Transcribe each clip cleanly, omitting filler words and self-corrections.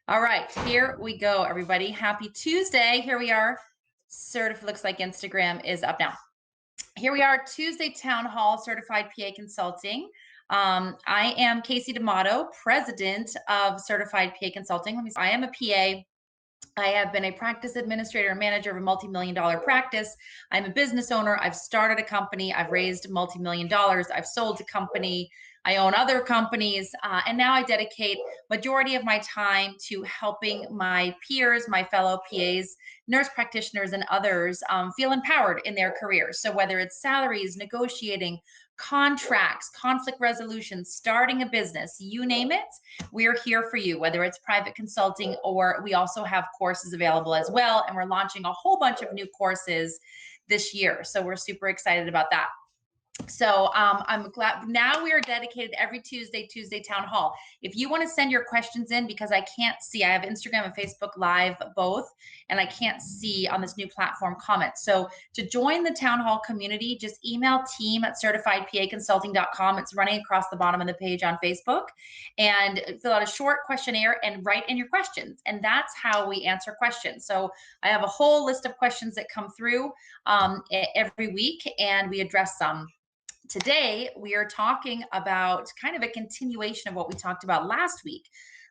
All right, here we go, everybody. Happy Tuesday. Here we are. Looks like Instagram is up now. Here we are, Tuesday Town Hall Certified PA Consulting. I am Kasey D'Amato, president of Certified PA Consulting. I am a PA. I have been a practice administrator and manager of a multi-million dollar practice. I'm a business owner. I've started a company. I've raised multi-million dollars. I've sold a company. I own other companies. And now I dedicate majority of my time to helping my peers, my fellow PAs, nurse practitioners, and others feel empowered in their careers. So whether it's salaries, negotiating, contracts, conflict resolution, starting a business, you name it, we're here for you, whether it's private consulting or we also have courses available as well. And we're launching a whole bunch of new courses this year. So we're super excited about that. So I'm glad now we are dedicated every Tuesday Town Hall. If you want to send your questions in, because I can't see, I have Instagram and Facebook Live both, and I can't see on this new platform comments. So to join the Town Hall community, just email team@certifiedpaconsulting.com. It's running across the bottom of the page on Facebook, and fill out a short questionnaire and write in your questions. And that's how we answer questions. So I have a whole list of questions that come through every week, and we address some. Today, we are talking about kind of a continuation of what we talked about last week.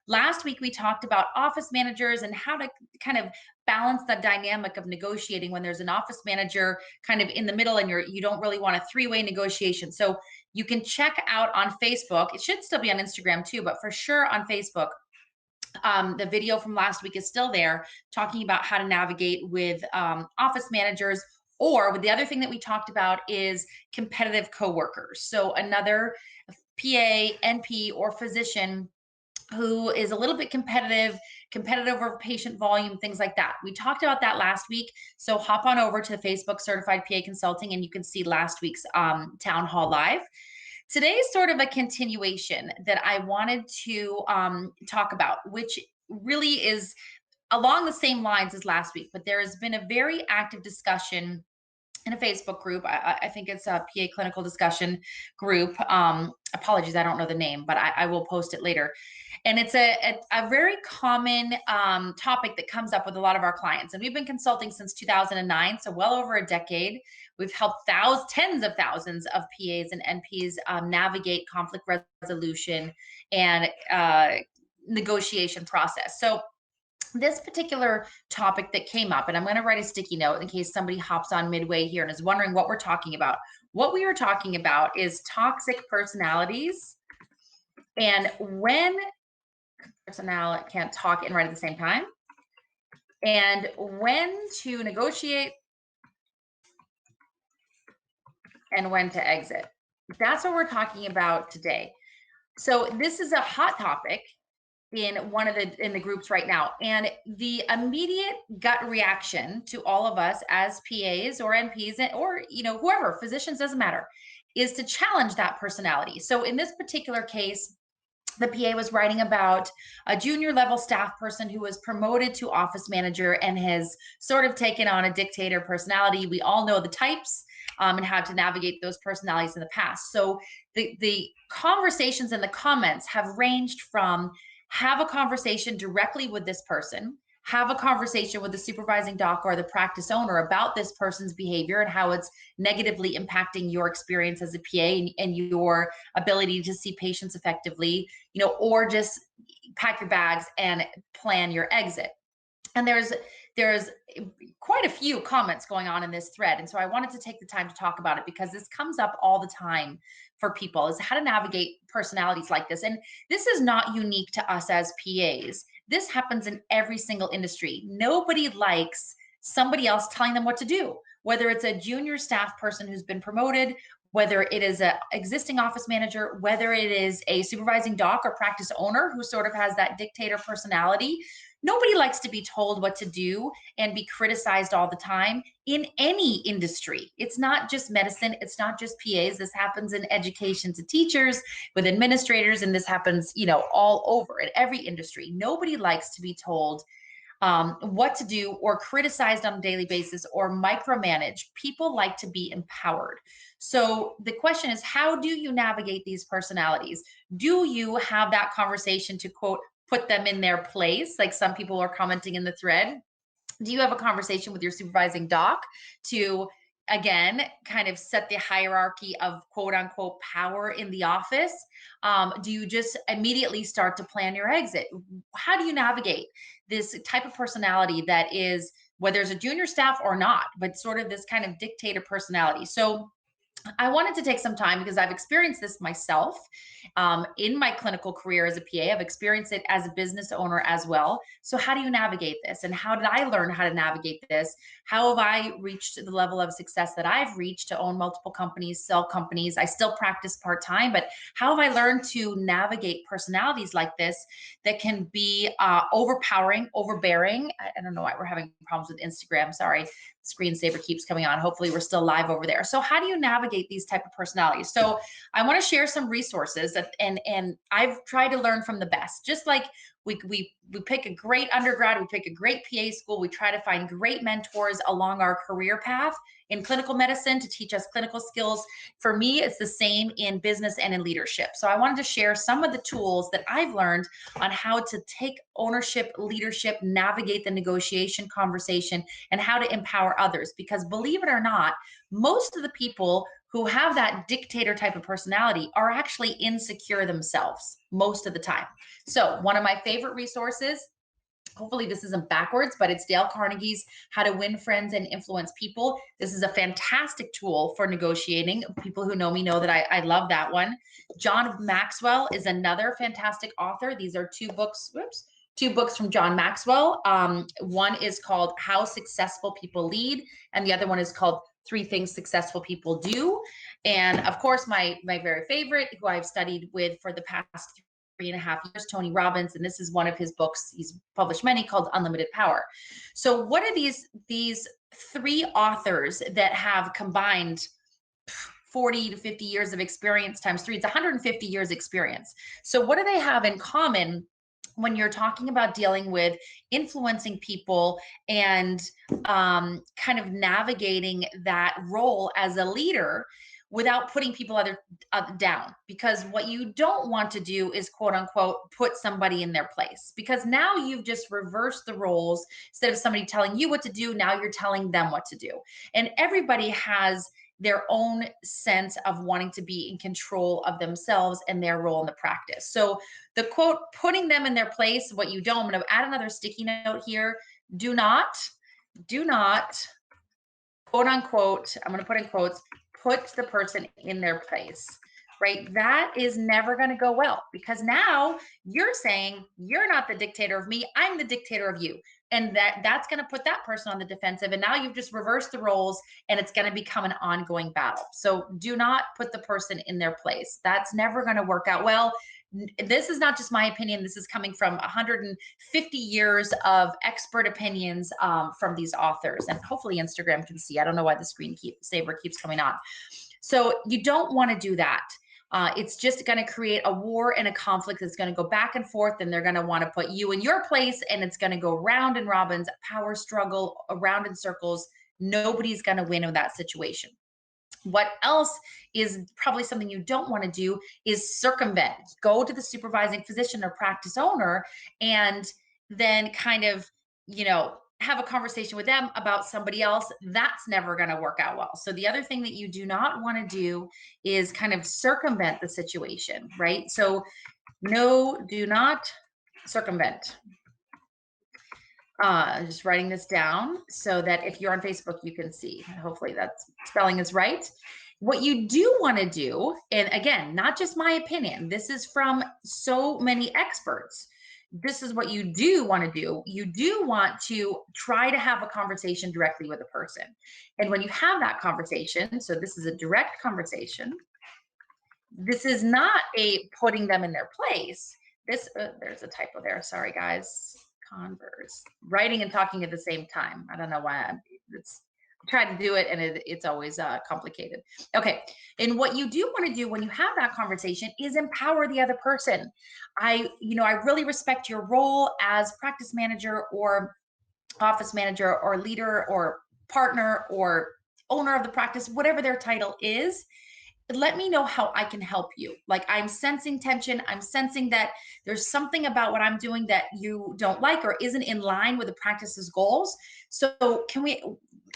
Last week, we talked about office managers and how to kind of balance the dynamic of negotiating when there's an office manager kind of in the middle and you don't really want a three-way negotiation. So you can check out on Facebook. It should still be on Instagram too, but for sure on Facebook. The video from last week is still there, talking about how to navigate with office managers. Or the other thing that we talked about is competitive coworkers. So another PA, NP, or physician who is a little bit competitive over patient volume, things like that. We talked about that last week. So hop on over to Facebook Certified PA Consulting and you can see last week's Town Hall Live. Today is sort of a continuation that I wanted to talk about, which really is along the same lines as last week, but there has been a very active discussion in a Facebook group. I think it's a PA clinical discussion group. Apologies, I don't know the name, but I will post it later. And it's a very common topic that comes up with a lot of our clients. And we've been consulting since 2009, so well over a decade. We've helped tens of thousands of PAs and NPs navigate conflict resolution and negotiation process. So this particular topic that came up, and I'm going to write a sticky note in case somebody hops on midway here and is wondering what we're talking about. What we are talking about is toxic personalities and when personality can't talk and write at the same time, and when to negotiate and when to exit. That's what we're talking about today. So this is a hot topic in the groups right now, and the immediate gut reaction to all of us as PAs or NPs or whoever, physicians, doesn't matter, is to challenge that personality. So in this particular case, the PA was writing about a junior level staff person who was promoted to office manager and has sort of taken on a dictator personality. We all know the types and how to navigate those personalities in the past. So the conversations and the comments have ranged from have a conversation directly with this person, have a conversation with the supervising doc or the practice owner about this person's behavior and how it's negatively impacting your experience as a PA and your ability to see patients effectively, or just pack your bags and plan your exit. And there's quite a few comments going on in this thread. And so I wanted to take the time to talk about it because this comes up all the time for people, is how to navigate personalities like this. And this is not unique to us as PAs. This happens in every single industry. Nobody likes somebody else telling them what to do, whether it's a junior staff person who's been promoted, whether it is an existing office manager, whether it is a supervising doc or practice owner who sort of has that dictator personality. Nobody likes to be told what to do and be criticized all the time in any industry. It's not just medicine. It's not just PAs. This happens in education to teachers, with administrators, and this happens, all over in every industry. Nobody likes to be told what to do or criticized on a daily basis or micromanaged. People like to be empowered. So the question is, how do you navigate these personalities? Do you have that conversation to, quote, put them in their place? Like some people are commenting in the thread. Do you have a conversation with your supervising doc to, again, kind of set the hierarchy of quote unquote power in the office? Do you just immediately start to plan your exit? How do you navigate this type of personality that is, whether it's a junior staff or not, but sort of this kind of dictator personality? So I wanted to take some time because I've experienced this myself in my clinical career as a PA. I've experienced it as a business owner as well. So, how do you navigate this? And how did I learn how to navigate this? How have I reached the level of success that I've reached to own multiple companies, sell companies? I still practice part time, but how have I learned to navigate personalities like this that can be overpowering, overbearing? I don't know why we're having problems with Instagram. Sorry, screensaver keeps coming on. Hopefully we're still live over there. So how do you navigate these type of personalities? So I want to share some resources and I've tried to learn from the best. Just like we pick a great undergrad, we pick a great PA school, we try to find great mentors along our career path in clinical medicine to teach us clinical skills. For me, it's the same in business and in leadership. So I wanted to share some of the tools that I've learned on how to take ownership, leadership, navigate the negotiation conversation, and how to empower others. Because believe it or not, most of the people who have that dictator type of personality are actually insecure themselves most of the time. So one of my favorite resources, hopefully this isn't backwards, but it's Dale Carnegie's How to Win Friends and Influence People. This is a fantastic tool for negotiating. People who know me know that I love that one. John Maxwell is another fantastic author. These are two books, two books from John Maxwell. One is called How Successful People Lead, and the other one is called Three Things Successful People Do. And of course, my very favorite, who I've studied with for the past 3.5 years, Tony Robbins, and this is one of his books. He's published many, called Unlimited Power. So what are these three authors that have combined 40 to 50 years of experience times three? It's 150 years experience. So what do they have in common when you're talking about dealing with influencing people and kind of navigating that role as a leader without putting people down? Because what you don't want to do is quote unquote put somebody in their place, because now you've just reversed the roles. Instead of somebody telling you what to do, now you're telling them what to do. And everybody has their own sense of wanting to be in control of themselves and their role in the practice. So the quote, putting them in their place, what you don't, I'm going to add another sticky note here. Do not, quote unquote, I'm going to put in quotes, put the person in their place, right? That is never going to go well, because now you're saying you're not the dictator of me, I'm the dictator of you. And that's going to put that person on the defensive. And now you've just reversed the roles, and it's going to become an ongoing battle. So do not put the person in their place. That's never going to work out well. This is not just my opinion. This is coming from 150 years of expert opinions from these authors. And hopefully Instagram can see. I don't know why the screensaver keeps coming on. So you don't want to do that. It's just going to create a war and a conflict that's going to go back and forth, and they're going to want to put you in your place, and it's going to go round and robins, power struggle around in circles. Nobody's going to win in that situation. What else is probably something you don't want to do is circumvent. Go to the supervising physician or practice owner and then kind of, have a conversation with them about somebody else. That's never going to work out well. So the other thing that you do not want to do is kind of circumvent the situation, right? So no, do not circumvent. Just writing this down so that if you're on Facebook, you can see. Hopefully that spelling is right. What you do want to do, and again, not just my opinion, this is from so many experts. This is what you do want to do. You do want to try to have a conversation directly with a person. And when you have that conversation, so this is a direct conversation. This is not a putting them in their place. This, there's a typo there. Sorry, guys. Converse, writing and talking at the same time. I don't know why I'm trying to do it, and it's always complicated. Okay, and what you do want to do when you have that conversation is empower the other person. I really respect your role as practice manager or office manager or leader or partner or owner of the practice, whatever their title is. let me know how I can help you. Like, I'm sensing tension. I'm sensing that there's something about what I'm doing that you don't like or isn't in line with the practice's goals. So can we,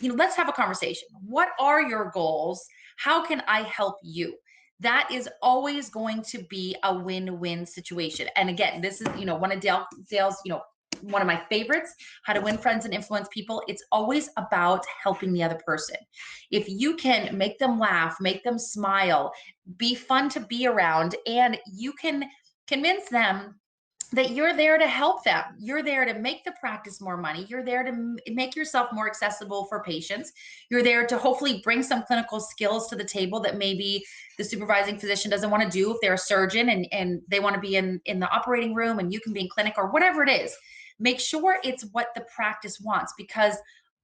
let's have a conversation. What are your goals? How can I help you? That is always going to be a win-win situation. And again, this is, one of Dale's, one of my favorites, How to Win Friends and Influence People. It's always about helping the other person. If you can make them laugh, make them smile, be fun to be around, and you can convince them that you're there to help them. You're there to make the practice more money. You're there to make yourself more accessible for patients. You're there to hopefully bring some clinical skills to the table that maybe the supervising physician doesn't want to do if they're a surgeon and they want to be in the operating room and you can be in clinic or whatever it is. Make sure it's what the practice wants, because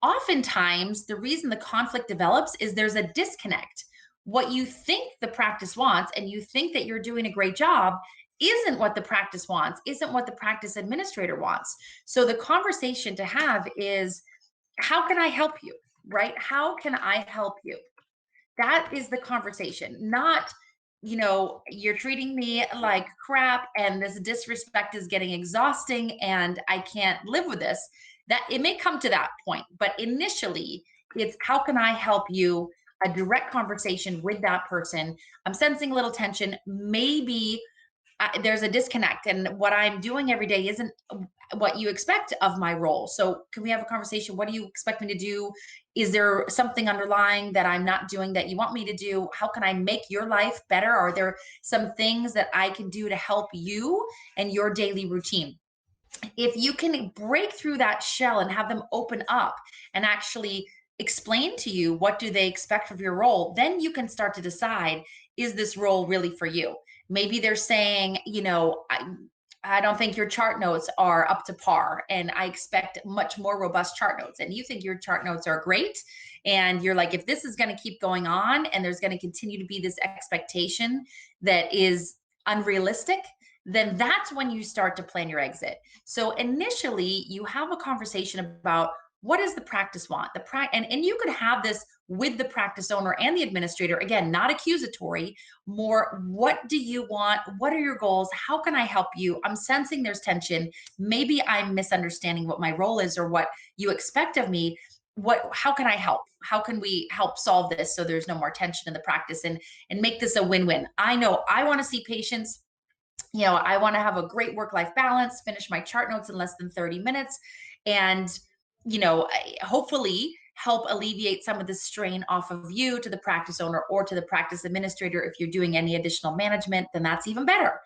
oftentimes the reason the conflict develops is there's a disconnect. What you think the practice wants and you think that you're doing a great job isn't what the practice wants, isn't what the practice administrator wants. So the conversation to have is, how can I help you? Right? How can I help you? That is the conversation, not, you're treating me like crap and this disrespect is getting exhausting and I can't live with this. That it may come to that point, but initially it's, how can I help you? A direct conversation with that person. I'm sensing a little tension. Maybe there's a disconnect and what I'm doing every day isn't what you expect of my role. So can we have a conversation? What do you expect me to do? Is there something underlying that I'm not doing that you want me to do? How can I make your life better? Are there some things that I can do to help you and your daily routine? If you can break through that shell and have them open up and actually explain to you what do they expect of your role, then you can start to decide, is this role really for you? Maybe they're saying, I don't think your chart notes are up to par and I expect much more robust chart notes. And you think your chart notes are great. And you're like, if this is going to keep going on and there's going to continue to be this expectation that is unrealistic, then that's when you start to plan your exit. So initially, you have a conversation about, what does the practice want? And you could have this with the practice owner and the administrator. Again, not accusatory, more, what do you want? What are your goals? How can I help you? I'm sensing there's tension. Maybe I'm misunderstanding what my role is or what you expect of me. How can I help? How can we help solve this so there's no more tension in the practice and make this a win-win? I know I want to see patients. I want to have a great work-life balance, finish my chart notes in less than 30 minutes, and, hopefully help alleviate some of the strain off of you to the practice owner or to the practice administrator. If you're doing any additional management, then that's even better.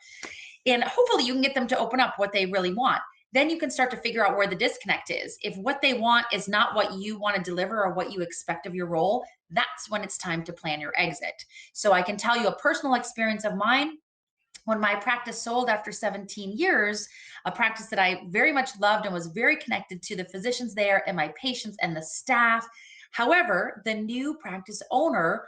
And hopefully you can get them to open up what they really want. Then you can start to figure out where the disconnect is. If what they want is not what you want to deliver or what you expect of your role, that's when it's time to plan your exit. So I can tell you a personal experience of mine. When my practice sold after 17 years, a practice that I very much loved and was very connected to the physicians there and my patients and the staff. However, the new practice owner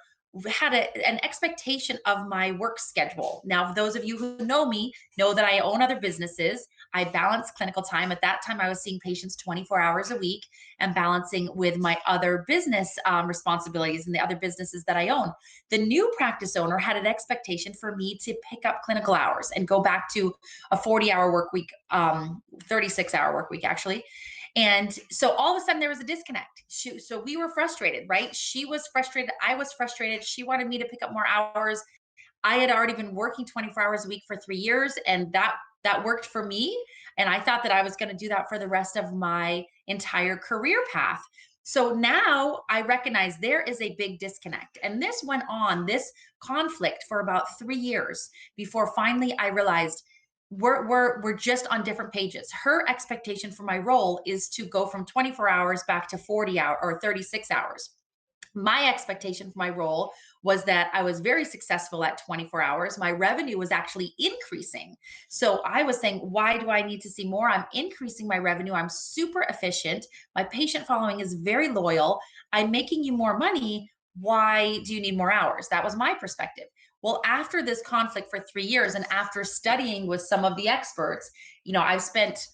had an expectation of my work schedule. Now, for those of you who know me, know that I own other businesses. I balance clinical time. At that time, I was seeing patients 24 hours a week and balancing with my other business responsibilities and the other businesses that I own. The new practice owner had an expectation for me to pick up clinical hours and go back to a 40-hour work week, 36-hour work week, actually. And so all of a sudden there was a disconnect. So we were frustrated, right? She was frustrated. I was frustrated. She wanted me to pick up more hours. I had already been working 24 hours a week for 3 years, and that worked for me. And I thought that I was going to do that for the rest of my entire career path. So now I recognize there is a big disconnect. And this went on, this conflict, for about 3 years before finally I realized we're just on different pages. Her expectation for my role is to go from 24 hours back to 40 hours or 36 hours. My expectation for my role was that I was very successful at 24 hours. My revenue was actually increasing. So I was saying, why do I need to see more? I'm increasing my revenue. I'm super efficient. My patient following is very loyal. I'm making you more money. Why do you need more hours? That was my perspective. Well, after this conflict for 3 years and after studying with some of the experts, I've spent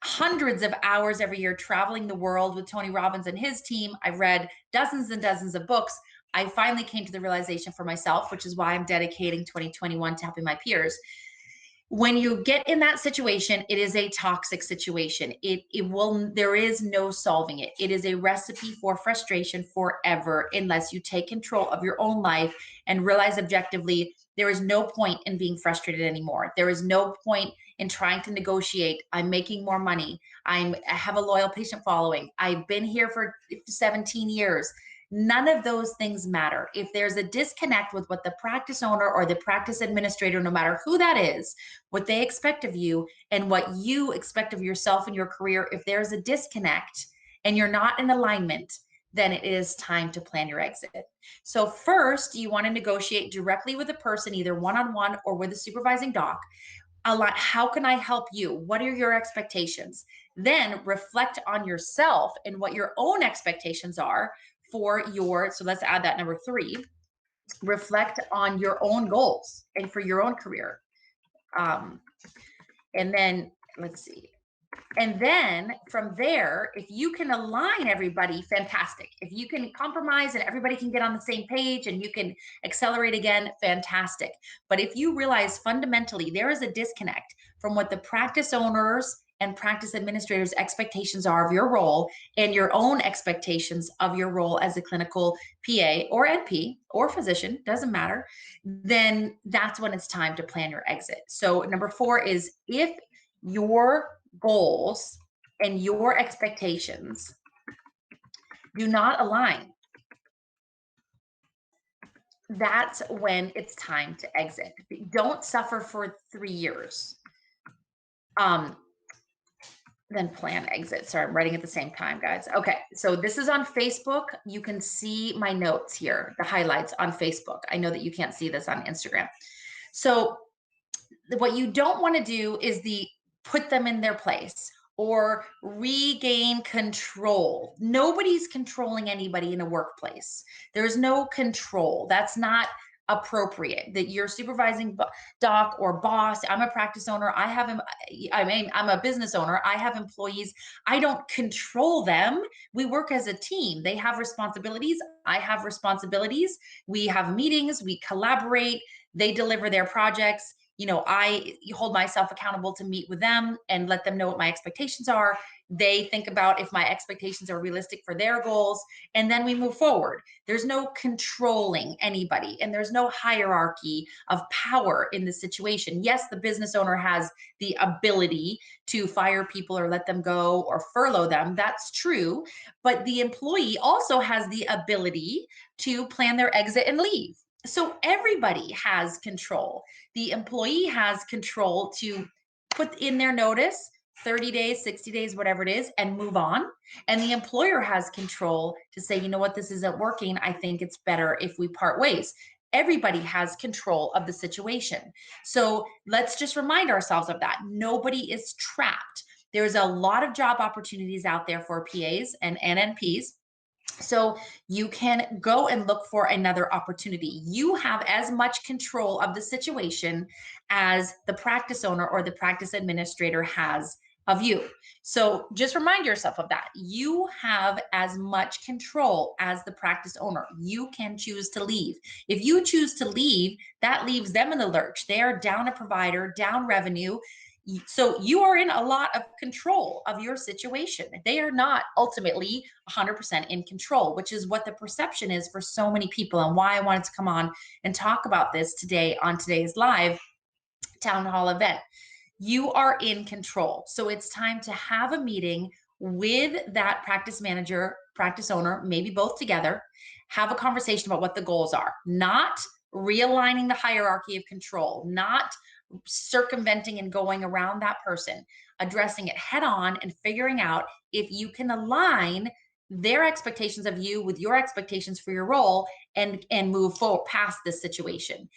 hundreds of hours every year traveling the world with Tony Robbins and his team. I've read dozens and dozens of books. I finally came to the realization for myself, which is why I'm dedicating 2021 to helping my peers. When you get in that situation, it is a toxic situation. There is no solving it. It is a recipe for frustration forever unless you take control of your own life and realize objectively there is no point in being frustrated anymore. There is no point in trying to negotiate. I'm making more money. I have a loyal patient following. I've been here for 17 years. None of those things matter. If there's a disconnect with what the practice owner or the practice administrator, no matter who that is, what they expect of you and what you expect of yourself in your career, if there's a disconnect and you're not in alignment, then it is time to plan your exit. So first, you want to negotiate directly with a person, either one-on-one or with a supervising doc. How can I help you? What are your expectations? Then reflect on yourself and what your own expectations are for so let's add that number 3, reflect on your own goals and for your own career. And then let's see. And then from there, if you can align everybody, fantastic. If you can compromise and everybody can get on the same page and you can accelerate again, fantastic. But if you realize fundamentally there is a disconnect from what the practice owners and practice administrators' expectations are of your role and your own expectations of your role as a clinical PA or NP or physician, doesn't matter, then that's when it's time to plan your exit. So number 4 is if your goals and your expectations do not align, that's when it's time to exit. Don't suffer for 3 years. Then plan exit. Sorry, I'm writing at the same time, guys. Okay, so this is on Facebook. You can see my notes here, the highlights on Facebook. I know that you can't see this on Instagram. So what you don't want to do is put them in their place or regain control. Nobody's controlling anybody in a workplace. There's no control. That's not appropriate. That you're supervising doc or boss. I'm a practice owner. I'm a business owner. I have employees. I don't control them. We work as a team. They have responsibilities. I have responsibilities. We have meetings. We collaborate. They deliver their projects. I hold myself accountable to meet with them and let them know what my expectations are. They think about if my expectations are realistic for their goals, and then we move forward. There's no controlling anybody, and there's no hierarchy of power in the situation. Yes, the business owner has the ability to fire people or let them go or furlough them. That's true. But the employee also has the ability to plan their exit and leave. So everybody has control. The employee has control to put in their notice, 30 days, 60 days, whatever it is, and move on. And the employer has control to say, you know what, this isn't working. I think it's better if we part ways. Everybody has control of the situation. So let's just remind ourselves of that. Nobody is trapped. There's a lot of job opportunities out there for PAs and NNPs. So you can go and look for another opportunity. You have as much control of the situation as the practice owner or the practice administrator has of you. So just remind yourself of that. You have as much control as the practice owner. You can choose to leave. If you choose to leave, that leaves them in the lurch. They are down a provider, down revenue. So you are in a lot of control of your situation. They are not ultimately 100% in control, which is what the perception is for so many people, and why I wanted to come on and talk about this today on today's live town hall event. You are in control. So it's time to have a meeting with that practice manager, practice owner, maybe both together, have a conversation about what the goals are, not realigning the hierarchy of control, not circumventing and going around that person, addressing it head on and figuring out if you can align their expectations of you with your expectations for your role and move forward past this situation.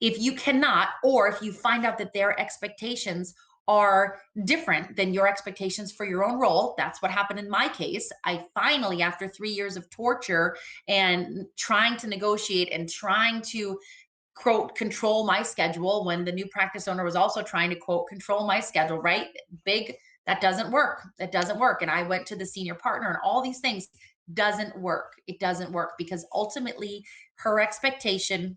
If you cannot, or if you find out that their expectations are different than your expectations for your own role, that's what happened in my case. I finally, after 3 years of torture and trying to negotiate and trying to quote control my schedule, when the new practice owner was also trying to quote control my schedule, right? That doesn't work. And I went to the senior partner and all these things doesn't work. It doesn't work because ultimately her expectation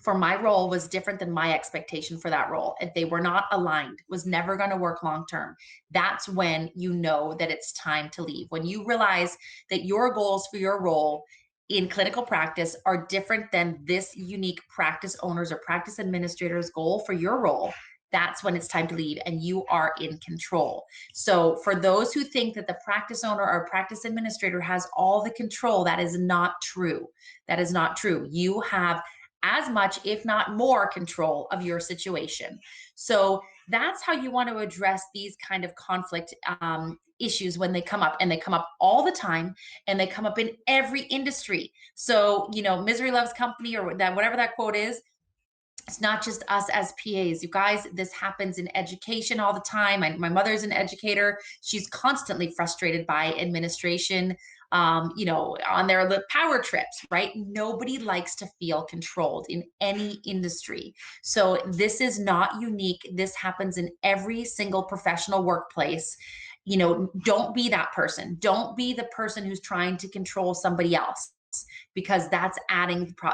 for my role was different than my expectation for that role. If they were not aligned, was never going to work long term. That's when you know that it's time to leave. When you realize that your goals for your role in clinical practice are different than this unique practice owner's or practice administrator's goal for your role, that's when it's time to leave and you are in control. So for those who think that the practice owner or practice administrator has all the control, that is not true. That is not true. You have as much, if not more, control of your situation. So that's how you want to address these kind of conflict issues when they come up, and they come up all the time, and they come up in every industry. So, you know, misery loves company, or that, whatever that quote is. It's not just us as PAs. You guys, this happens in education all the time. My mother's an educator. She's constantly frustrated by administration, you know, on their power trips, right? Nobody likes to feel controlled in any industry. So this is not unique. This happens in every single professional workplace. You know, don't be that person. Don't be the person who's trying to control somebody else, because that's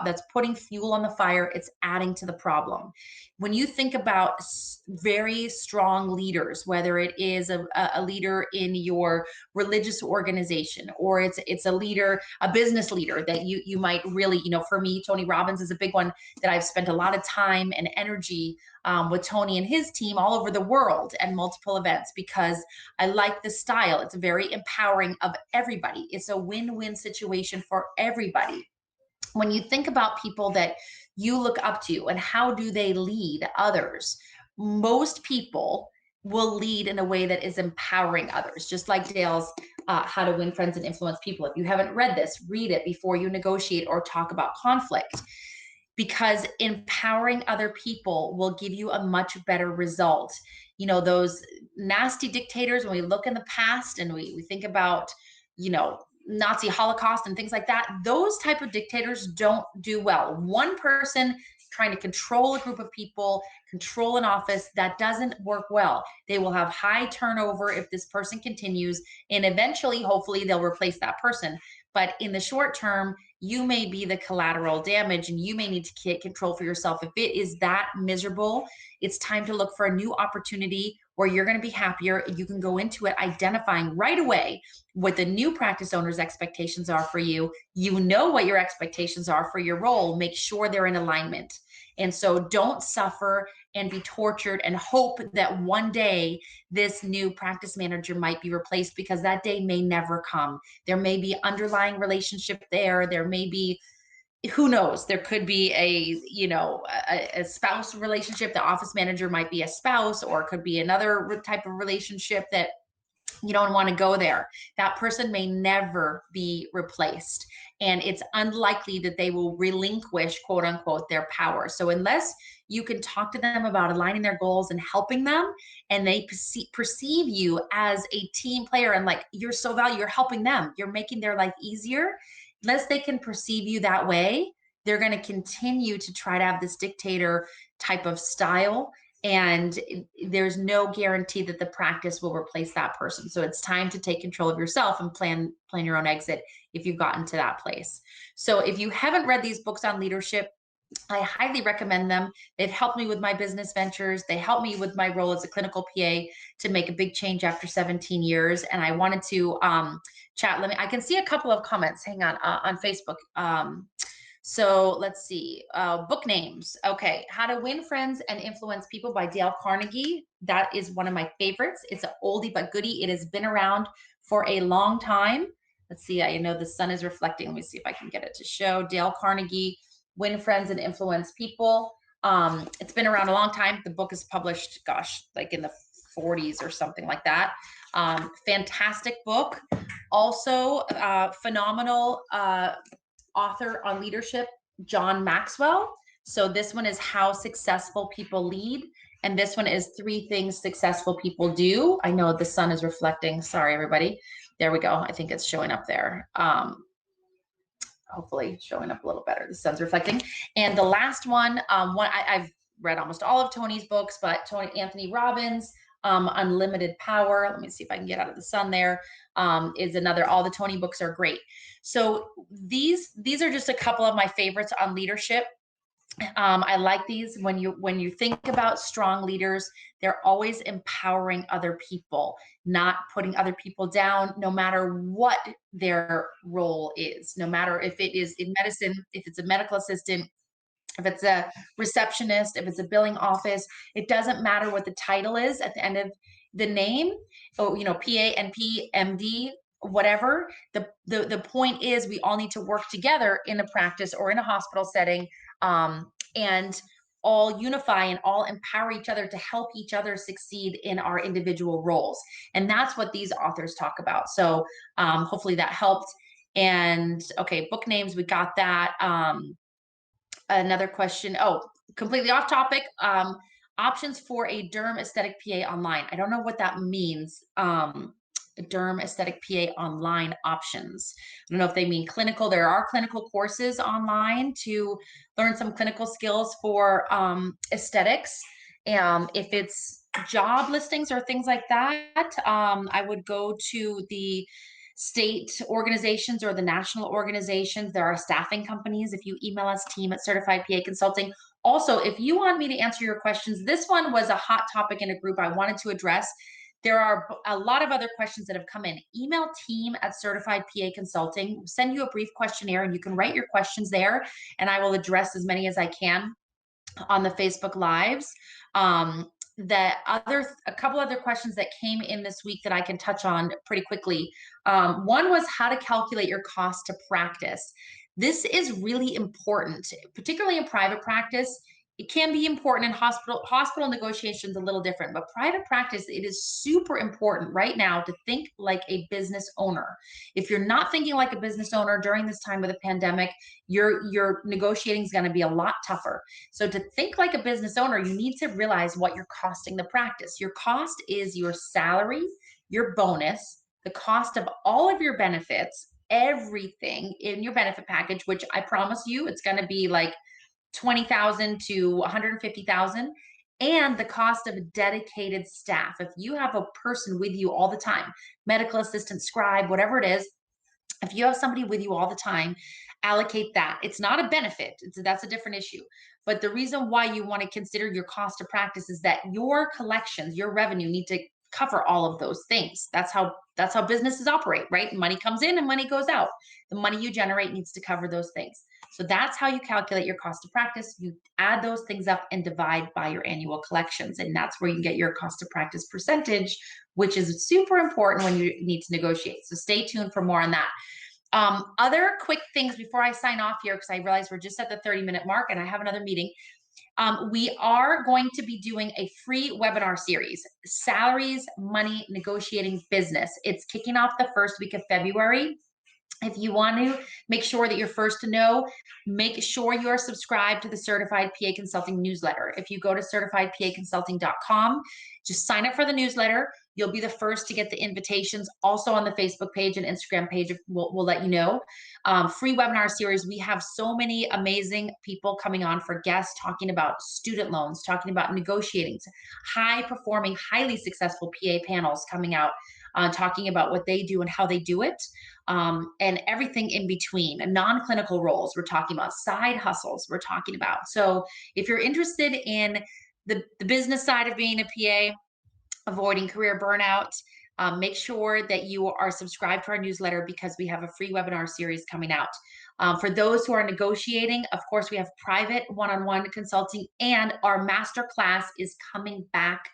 that's putting fuel on the fire. It's adding to the problem. When you think about very strong leaders, whether it is a leader in your religious organization, or it's a leader, a business leader that you might really, you know, for me, Tony Robbins is a big one that I've spent a lot of time and energy with Tony and his team all over the world and multiple events, because I like the style. It's very empowering of everybody. It's a win-win situation for everybody. When you think about people that you look up to and how do they lead others, most people will lead in a way that is empowering others, just like Dale's How to Win Friends and Influence People. If you haven't read this, read it before you negotiate or talk about conflict, because empowering other people will give you a much better result. You know, those nasty dictators, when we look in the past and we think about, you know, Nazi Holocaust and things like that, those type of dictators don't do well. One person trying to control a group of people, control an office, that doesn't work well. They will have high turnover if this person continues, and eventually, hopefully, they'll replace that person. But in the short term, you may be the collateral damage, and you may need to get control for yourself. If it is that miserable, it's time to look for a new opportunity where you're going to be happier. You can go into it identifying right away what the new practice owner's expectations are for you. You know what your expectations are for your role. Make sure they're in alignment. And so don't suffer and be tortured and hope that one day this new practice manager might be replaced, because that day may never come. There may be underlying relationship there. There may be, who knows, there could be a, you know, a spouse relationship. The office manager might be a spouse, or it could be another type of relationship that you don't want to go there. That person may never be replaced, and it's unlikely that they will relinquish, quote unquote, their power. So unless you can talk to them about aligning their goals and helping them, and they perceive you as a team player, and like, you're so valuable, you're helping them, you're making their life easier, unless they can perceive you that way, they're going to continue to try to have this dictator type of style. And there's no guarantee that the practice will replace that person. So it's time to take control of yourself and plan your own exit if you've gotten to that place. So if you haven't read these books on leadership, I highly recommend them. They've helped me with my business ventures. They helped me with my role as a clinical PA to make a big change after 17 years. And I wanted to chat. I can see a couple of comments. Hang on Facebook. So let's see, book names. Okay, How to Win Friends and Influence People by Dale Carnegie. That is one of my favorites. It's an oldie but goodie. It has been around for a long time. Let's see, I know the sun is reflecting. Let me see if I can get it to show. Dale Carnegie, Win Friends and Influence People. It's been around a long time. The book is published, gosh, like in the 40s or something like that. Fantastic book. Also, phenomenal author on leadership, John Maxwell. So this one is How Successful People Lead, and this one is 3 Things Successful People Do. I know the sun is reflecting. Sorry, everybody. There we go. I think it's showing up there. Hopefully showing up a little better. The sun's reflecting. And the last one, I've read almost all of Tony's books, but Anthony Robbins, Unlimited Power. Let me see if I can get out of the sun there. Is another. All the Tony books are great. So these are just a couple of my favorites on leadership. I like these. When you think about strong leaders, they're always empowering other people, not putting other people down, no matter what their role is, no matter if it is in medicine, if it's a medical assistant, if it's a receptionist, if it's a billing office. It doesn't matter what the title is at the end of the name. Oh, PA, NP, MD, whatever. The point is, we all need to work together in a practice or in a hospital setting, and all unify and all empower each other to help each other succeed in our individual roles. And that's what these authors talk about. So hopefully that helped. And okay, book names, we got that. Another question. Oh, completely off topic. Options for a derm aesthetic PA online. I don't know what that means. Derm aesthetic PA online options. I don't know if they mean clinical. There are clinical courses online to learn some clinical skills for aesthetics. If it's job listings or things like that, I would go to the state organizations or the national organizations. There are staffing companies. If you email us, team at Certified PA Consulting. Also, if you want me to answer your questions, this one was a hot topic in a group I wanted to address. There are a lot of other questions that have come in. Email team at Certified PA Consulting. We'll send you a brief questionnaire and you can write your questions there, and I will address as many as I can on the Facebook Lives. A couple other questions that came in this week that I can touch on pretty quickly. One was how to calculate your cost to practice. This is really important, particularly in private practice. It can be important in hospital negotiations, a little different, but private practice, it is super important right now to think like a business owner. If you're not thinking like a business owner during this time of the pandemic, your negotiating is going to be a lot tougher. So to think like a business owner, you need to realize what you're costing the practice. Your cost is your salary, your bonus, the cost of all of your benefits, everything in your benefit package, which I promise you, it's going to be like 20,000 to 150,000, and the cost of dedicated staff. If you have a person with you all the time, medical assistant, scribe, whatever it is, if you have somebody with you all the time, allocate that. It's not a benefit. That's a different issue. But the reason why you want to consider your cost of practice is that your collections, your revenue need to cover all of those things. That's how businesses operate, right? Money comes in and money goes out. The money you generate needs to cover those things. So that's how you calculate your cost of practice. You add those things up and divide by your annual collections. And that's where you get your cost of practice percentage, which is super important when you need to negotiate. So stay tuned for more on that. Other quick things before I sign off here, because I realize we're just at the 30-minute mark and I have another meeting. We are going to be doing a free webinar series, Salaries, Money, Negotiating Business. It's kicking off the first week of February. If you want to make sure that you're first to know, make sure you are subscribed to the Certified PA Consulting newsletter. If you go to certifiedpaconsulting.com, just sign up for the newsletter. You'll be the first to get the invitations. Also on the Facebook page and Instagram page, we'll let you know. Free webinar series. We have so many amazing people coming on for guests, talking about student loans, talking about negotiating, high performing, highly successful PA panels coming out, talking about what they do and how they do it, and everything in between. Non-clinical roles, we're talking about side hustles, we're talking about. So if you're interested in the business side of being a PA, avoiding career burnout, make sure that you are subscribed to our newsletter, because we have a free webinar series coming out. For those who are negotiating, of course, we have private one-on-one consulting, and our master class is coming back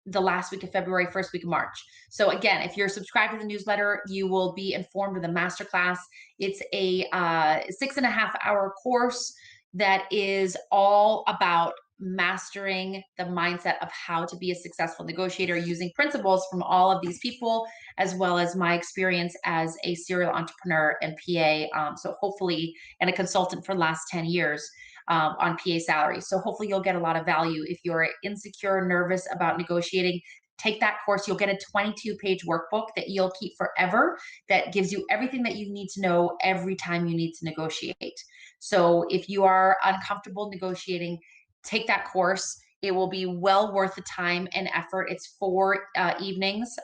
the last week of February, first week of March. So again, if you're subscribed to the newsletter, you will be informed of the masterclass. It's a 6.5-hour course that is all about mastering the mindset of how to be a successful negotiator, using principles from all of these people, as well as my experience as a serial entrepreneur and PA. So hopefully, and a consultant for the last 10 years. On PA salary. So hopefully you'll get a lot of value. If you're insecure, nervous about negotiating, take that course. You'll get a 22-page workbook that you'll keep forever, that gives you everything that you need to know every time you need to negotiate. So if you are uncomfortable negotiating, take that course. It will be well worth the time and effort. It's 4 evenings.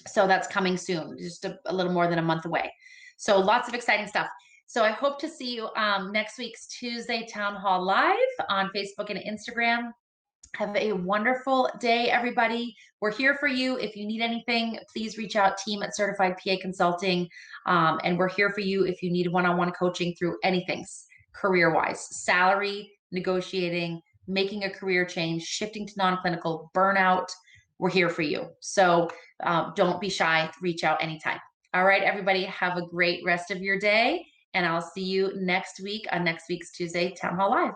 So that's coming soon, just a little more than a month away. So lots of exciting stuff. So I hope to see you next week's Tuesday Town Hall Live on Facebook and Instagram. Have a wonderful day, everybody. We're here for you. If you need anything, please reach out, team at Certified PA Consulting. And we're here for you if you need one-on-one coaching through anything career-wise, salary, negotiating, making a career change, shifting to non-clinical, burnout. We're here for you. So don't be shy. Reach out anytime. All right, everybody, have a great rest of your day. And I'll see you next week on next week's Tuesday Town Hall Live.